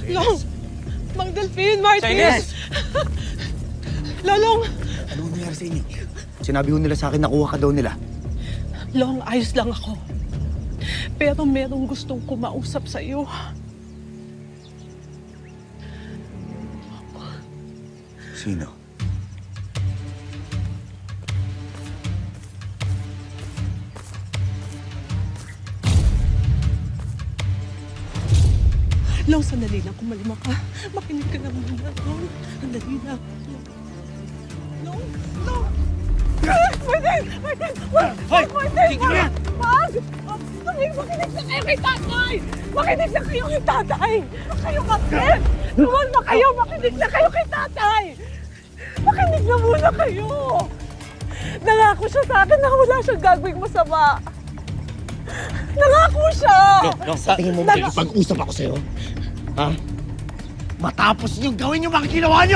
Long! Mang Delphine, Martin! Chinese! Lolong! Ano nangyari sa inyo? Sinabi ko nila sa akin, nakuha ka daw nila. Long, ayos lang ako. Pero merong gustong kumausap sa iyo. Sino? Long, sandali lang. Kumalma ka. Makinig ka na muna, Long. Sandali lang. Long! Long! Martin! Martin! Wag! Martin! Wag! Wag! Makinig na kayo kay tatay! Makinig na kayo kay tatay! Kayo, Martin! Kumalma kayo! Makinig na kayo kay tatay! Makinig na muna kayo! Nangako siya sa akin na wala siyang gagawing masama. Nangako siya! Sa tingin mo, makikipag-usap ako sa'yo? Ha? Matapos niyong gawin yung mga ginawa niyo!